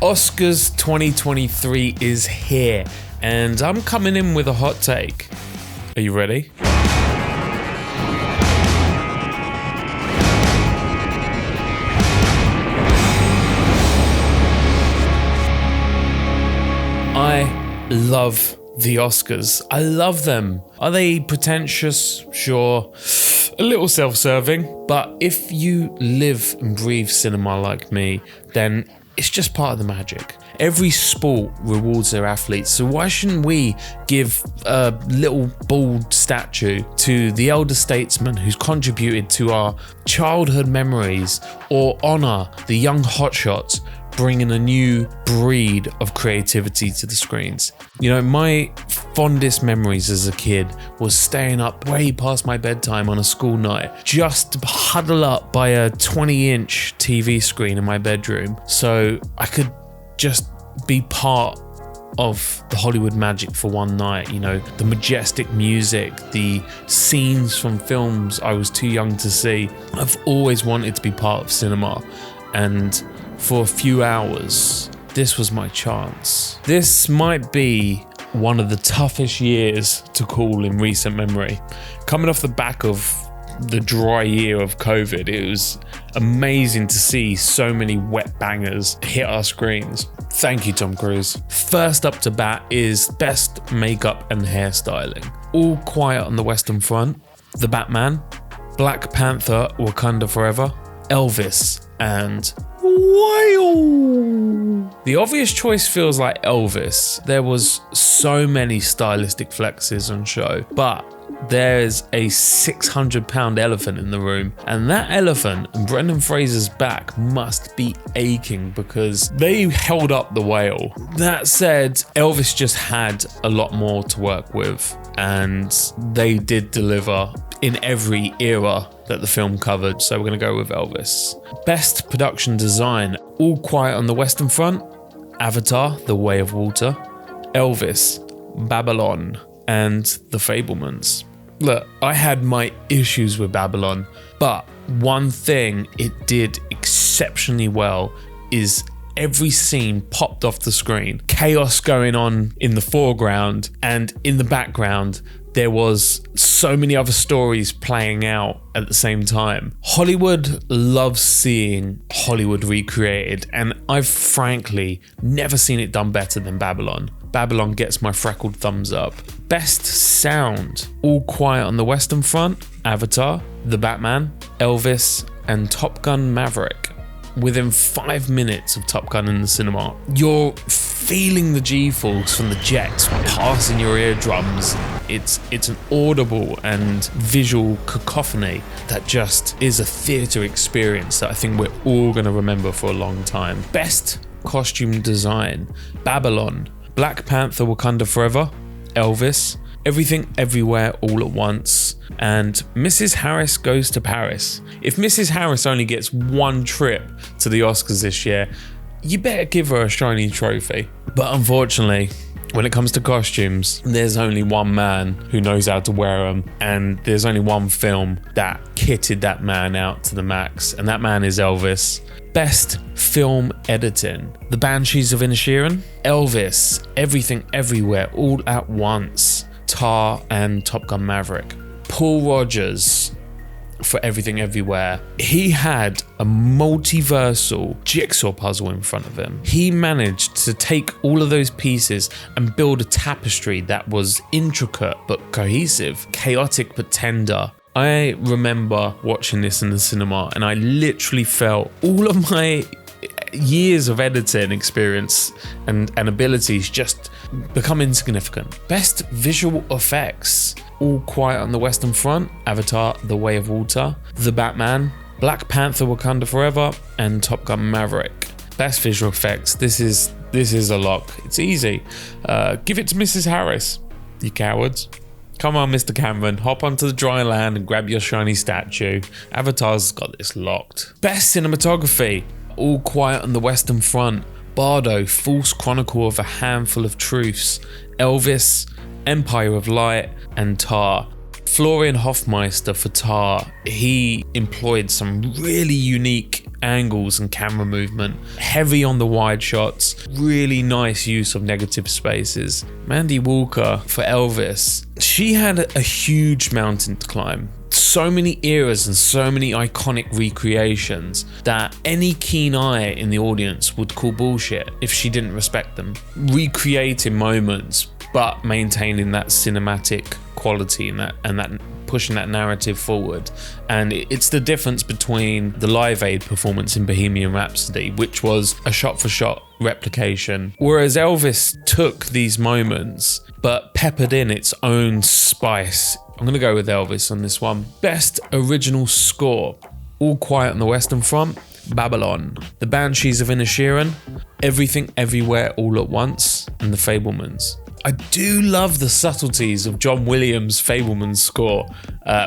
Oscars 2023 is here, and I'm coming in with a hot take. Are you ready? I love the Oscars. I love them. Are they pretentious? Sure. A little self-serving. But if you live and breathe cinema like me, then it's just part of the magic. Every sport rewards their athletes, so why shouldn't we give a little bald statue to the elder statesman who's contributed to our childhood memories, or honour the young hotshots bringing a new breed of creativity to the screens? You know, my fondest memories as a kid was staying up way past my bedtime on a school night just to huddle up by a 20-inch TV screen in my bedroom so I could just be part of the Hollywood magic for one night. You know, the majestic music, the scenes from films I was too young to see. I've always wanted to be part of cinema, and for a few hours, this was my chance. This might be one of the toughest years to call in recent memory. Coming off the back of the dry year of COVID, it was amazing to see so many wet bangers hit our screens. Thank you, Tom Cruise. First up to bat is Best Makeup and Hairstyling. All Quiet on the Western Front, The Batman, Black Panther, Wakanda Forever, Elvis, and Whale. The obvious choice feels like Elvis. There was so many stylistic flexes on show, but there's a 600-pound elephant in the room, and that elephant and Brendan Fraser's back must be aching because they held up the whale. That said, Elvis just had a lot more to work with, and they did deliver in every era that the film covered, so we're going to go with Elvis. Best Production Design, All Quiet on the Western Front, Avatar, The Way of Water, Elvis, Babylon, and The Fabelmans. Look, I had my issues with Babylon, but one thing it did exceptionally well is every scene popped off the screen. Chaos going on in the foreground, and in the background, there was so many other stories playing out at the same time. Hollywood loves seeing Hollywood recreated, and I've frankly never seen it done better than Babylon. Babylon gets my freckled thumbs up. Best Sound, All Quiet on the Western Front, Avatar, The Batman, Elvis, and Top Gun Maverick. Within 5 minutes of Top Gun in the cinema, you're feeling the G-force from the jets passing your eardrums. It's an audible and visual cacophony that just is a theatre experience that I think we're all going to remember for a long time. Best Costume Design, Babylon, Black Panther Wakanda Forever, Elvis, Everything Everywhere All at Once, and Mrs. Harris Goes to Paris. If Mrs. Harris only gets one trip to the Oscars this year, you better give her a shiny trophy. But unfortunately, when it comes to costumes, there's only one man who knows how to wear them, and there's only one film that kitted that man out to the max, and that man is Elvis. Best Film Editing, The Banshees of Inisherin, Elvis, Everything Everywhere All at Once, Tar, and Top Gun Maverick. Paul Rogers for Everything Everywhere. He had a multiversal jigsaw puzzle in front of him. He managed to take all of those pieces and build a tapestry that was intricate but cohesive, chaotic but tender. I remember watching this in the cinema, and I literally felt all of my years of editing experience and abilities just become insignificant. Best Visual Effects, All Quiet on the Western Front, Avatar, The Way of Water, The Batman, Black Panther Wakanda Forever, and Top Gun Maverick. Best Visual Effects, this is a lock. It's easy. Give it to Mrs. Harris, you cowards. Come on, Mr. Cameron, hop onto the dry land and grab your shiny statue. Avatar's got this locked. Best Cinematography, All Quiet on the Western Front, Bardo, False Chronicle of a Handful of Truths, Elvis, Empire of Light, and Tar. Florian Hofmeister for Tar, he employed some really unique angles and camera movement, heavy on the wide shots, really nice use of negative spaces. Mandy Walker for Elvis, she had a huge mountain to climb. So many eras and so many iconic recreations that any keen eye in the audience would call bullshit if she didn't respect them. Recreating moments but maintaining that cinematic quality and that pushing that narrative forward. And it's the difference between the Live Aid performance in Bohemian Rhapsody, which was a shot-for-shot replication, whereas Elvis took these moments but peppered in its own spice. I'm gonna go with Elvis on this one. Best original score: All Quiet on the Western Front, Babylon, The Banshees of Inisherin, Everything Everywhere All at Once, and The Fabelmans. I do love the subtleties of John Williams' Fabelmans score,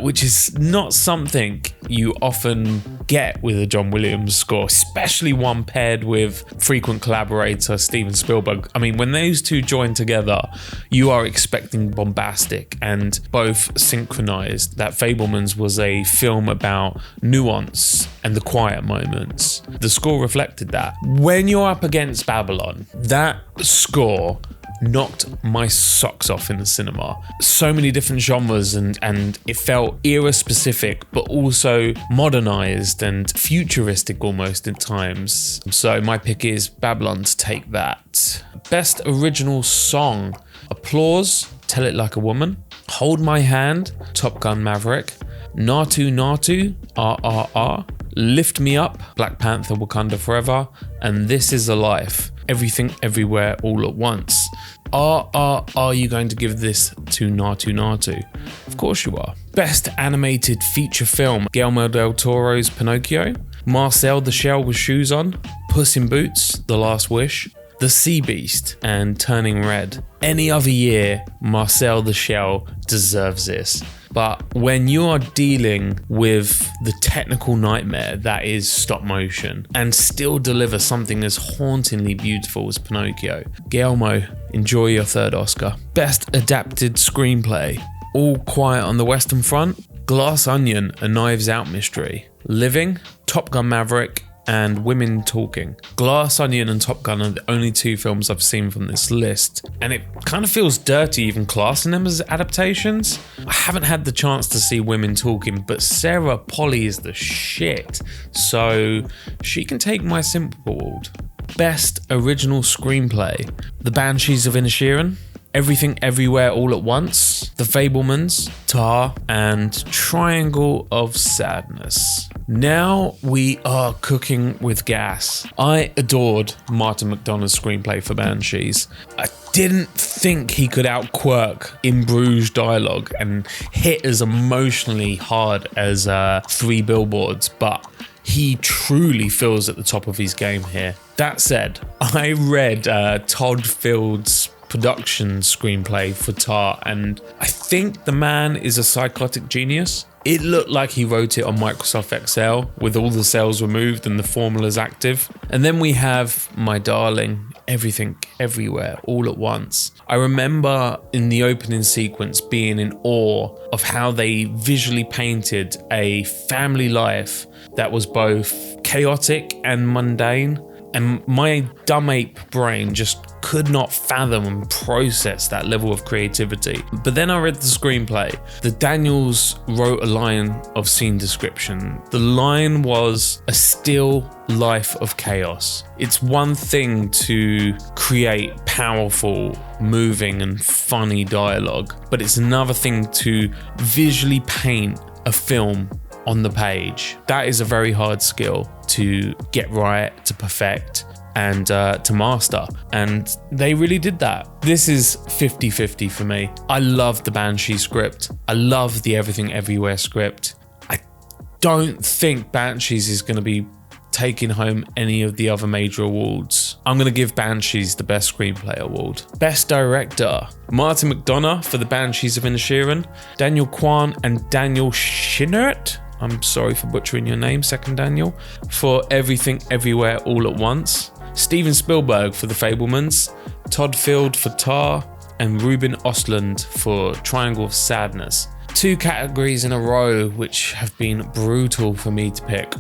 which is not something you often get with a John Williams score, especially one paired with frequent collaborator Steven Spielberg. I mean, when those two join together, you are expecting bombastic, and both synchronized. That Fabelmans was a film about nuance and the quiet moments. The score reflected that. When you're up against Babylon, that score knocked my socks off in the cinema. So many different genres, and it felt era specific but also modernized and futuristic almost at times. So my pick is Babylon to take that. Best original song: Applause, Tell It Like a Woman, Hold My Hand, Top Gun Maverick, Natu Natu, RRR, Lift Me Up, Black Panther Wakanda Forever, and This Is a Life, Everything Everywhere All at Once. Are you going to give this to Natu Natu? Of course you are. Best animated feature film: Guillermo del Toro's Pinocchio, Marcel the Shell with Shoes On, Puss in Boots, The Last Wish, The Sea Beast, and Turning Red. Any other year, Marcel the Shell deserves this. But when you are dealing with the technical nightmare that is stop motion and still deliver something as hauntingly beautiful as Pinocchio, Guillermo, enjoy your third Oscar. Best adapted screenplay: All Quiet on the Western Front, Glass Onion, A Knives Out Mystery, Living, Top Gun Maverick, and Women Talking. Glass Onion and Top Gun are the only two films I've seen from this list, and it kind of feels dirty even classing them as adaptations. I haven't had the chance to see Women Talking, but Sarah Polley is the shit, so she can take my simple award. Best original screenplay: The Banshees of Inisherin, Everything Everywhere All at Once, The Fabelmans, Tar, and Triangle of Sadness. Now we are cooking with gas. I adored Martin McDonagh's screenplay for Banshees. I didn't think he could outquirk In Bruges dialogue and hit as emotionally hard as Three Billboards, but he truly feels at the top of his game here. That said, I read Todd Field's production screenplay for Tar, and I think the man is a psychotic genius. It looked like he wrote it on Microsoft Excel with all the cells removed and the formulas active. And then we have My Darling, Everything Everywhere All at Once. I remember in the opening sequence being in awe of how they visually painted a family life that was both chaotic and mundane. And my dumb ape brain just could not fathom and process that level of creativity. But then I read the screenplay. The Daniels wrote a line of scene description. The line was a still life of chaos. It's one thing to create powerful, moving and funny dialogue, but it's another thing to visually paint a film on the page. That is a very hard skill to get right, to perfect, and to master. And they really did that. This is 50-50 for me. I love the Banshee script. I love the Everything Everywhere script. I don't think Banshees is going to be taking home any of the other major awards. I'm going to give Banshees the Best Screenplay Award. Best Director: Martin McDonagh for The Banshees of Inisherin, Daniel Kwan and Daniel Scheinert, I'm sorry for butchering your name, second Daniel, for Everything Everywhere All at Once, Steven Spielberg for The Fabelmans, Todd Field for Tar, and Ruben Östlund for Triangle of Sadness. 2 categories in a row which have been brutal for me to pick,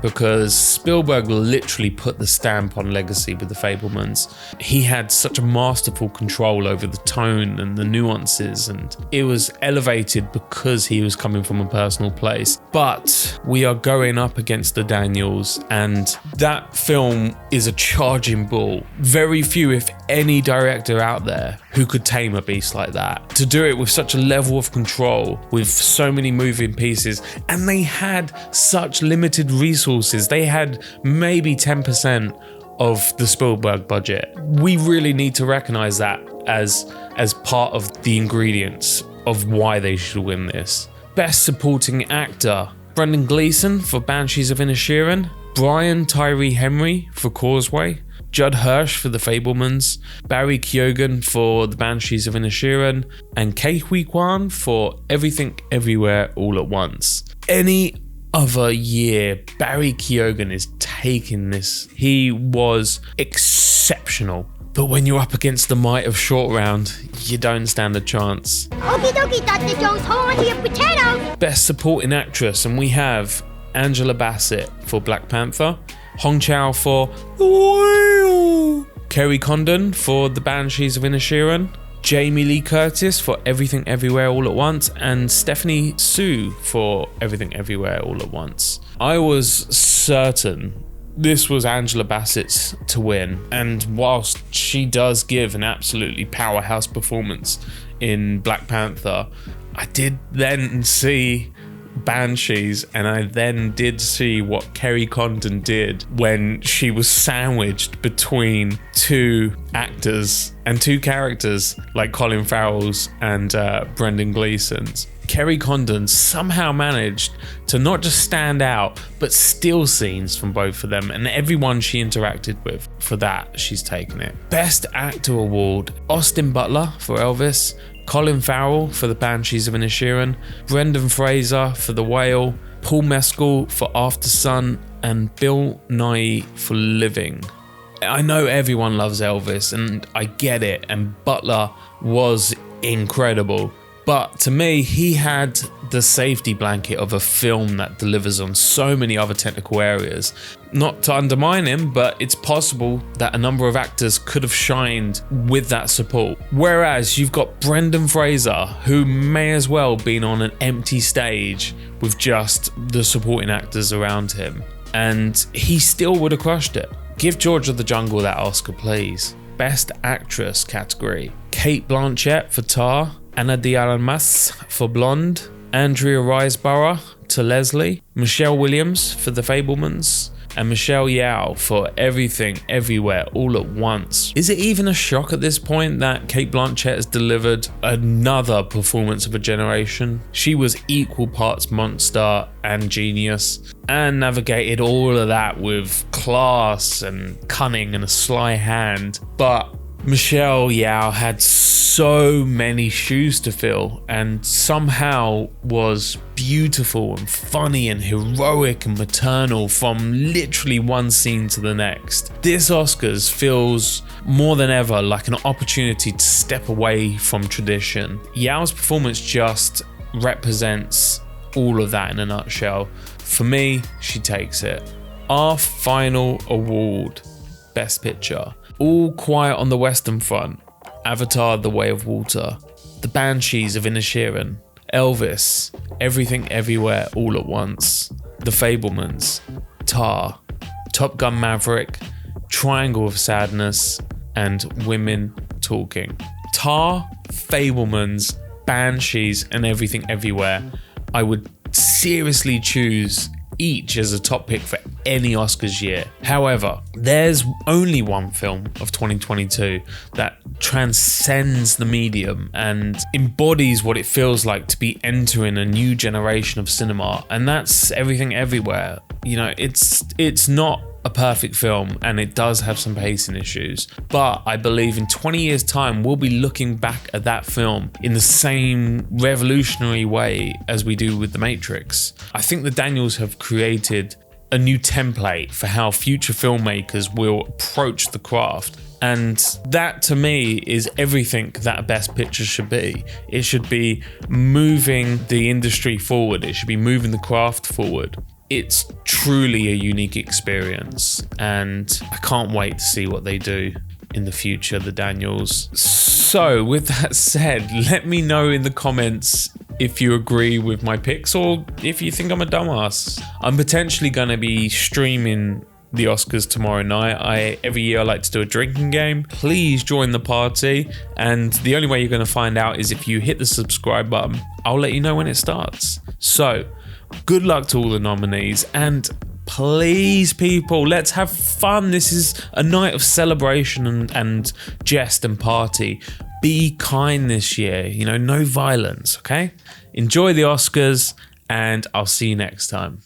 because Spielberg literally put the stamp on legacy with The Fabelmans. He had such a masterful control over the tone and the nuances, and it was elevated because he was coming from a personal place. But we are going up against the Daniels, and that film is a charging bull. Very few, if any, director out there who could tame a beast like that. To do it with such a level of control, with so many moving pieces, and they had such limited resources. They had maybe 10% of the Spielberg budget. We really need to recognize that as part of the ingredients of why they should win this. Best Supporting Actor: Brendan Gleeson for Banshees of Inisherin, Brian Tyree Henry for Causeway, Judd Hirsch for The Fabelmans, Barry Keoghan for The Banshees of Inisherin, and Ke Huy Quan for Everything Everywhere All at Once. Any other year, Barry Keoghan is taking this. He was exceptional. But when you're up against the might of Short Round, you don't stand a chance. Okie dokie, Dr. Jones, hold on to your potatoes. Best Supporting Actress, and we have Angela Bassett for Black Panther, Hong Chow for The Whale, Kerry Condon for The Banshees of Inisherin, Jamie Lee Curtis for Everything Everywhere All at Once, and Stephanie Hsu for Everything Everywhere All at Once. I was certain this was Angela Bassett's to win, and whilst she does give an absolutely powerhouse performance in Black Panther, I did then see Banshees, and I then did see what Kerry Condon did when she was sandwiched between 2 actors and 2 characters like Colin Farrell's and Brendan Gleeson's. Kerry Condon somehow managed to not just stand out, but steal scenes from both of them, and everyone she interacted with. For that, she's taken it. Best Actor Award: Austin Butler for Elvis, Colin Farrell for The Banshees of Inisherin, Brendan Fraser for The Whale, Paul Mescal for After Sun, and Bill Nighy for Living. I know everyone loves Elvis, and I get it, and Butler was incredible. But to me, he had the safety blanket of a film that delivers on so many other technical areas. Not to undermine him, but it's possible that a number of actors could have shined with that support. Whereas you've got Brendan Fraser, who may as well been on an empty stage with just the supporting actors around him, and he still would have crushed it. Give George of the Jungle that Oscar, please. Best Actress category: Cate Blanchett for Tar, Ana de Armas for Blonde, Andrea Riseborough to Leslie, Michelle Williams for The Fabelmans, and Michelle Yeoh for Everything Everywhere All at Once. Is it even a shock at this point that Cate Blanchett has delivered another performance of a generation? She was equal parts monster and genius, and navigated all of that with class and cunning and a sly hand. But Michelle Yeoh had so many shoes to fill, and somehow was beautiful and funny and heroic and maternal from literally one scene to the next. This Oscars feels more than ever like an opportunity to step away from tradition. Yeoh's performance just represents all of that in a nutshell. For me, she takes it. Our final award: Best Picture. All Quiet on the Western Front, Avatar: The Way of Water, The Banshees of Inisherin, Elvis, Everything Everywhere All at Once, The Fabelmans, Tar, Top Gun Maverick, Triangle of Sadness, and Women Talking. Tar, Fabelmans, Banshees, and Everything Everywhere. I would seriously choose each as a top pick for any Oscars year. However, there's only one film of 2022 that transcends the medium and embodies what it feels like to be entering a new generation of cinema, and that's Everything Everywhere. You know, it's not a perfect film, and it does have some pacing issues, but I believe in 20 years time we'll be looking back at that film in the same revolutionary way as we do with The Matrix. I think the Daniels have created a new template for how future filmmakers will approach the craft, And that to me is everything that a Best Picture should be. It should be moving the industry forward. It should be moving the craft forward. It's truly a unique experience, and I can't wait to see what they do in the future, the Daniels. So with that said, let me know in the comments if you agree with my picks or if you think I'm a dumbass. I'm potentially going to be streaming the Oscars tomorrow night. Every year I like to do a drinking game. Please join the party, and the only way you're going to find out is if you hit the subscribe button. I'll let you know when it starts. So good luck to all the nominees, and please people, let's have fun. This is a night of celebration and jest and party. Be kind this year, you know, no violence, okay? Enjoy the Oscars, and I'll see you next time.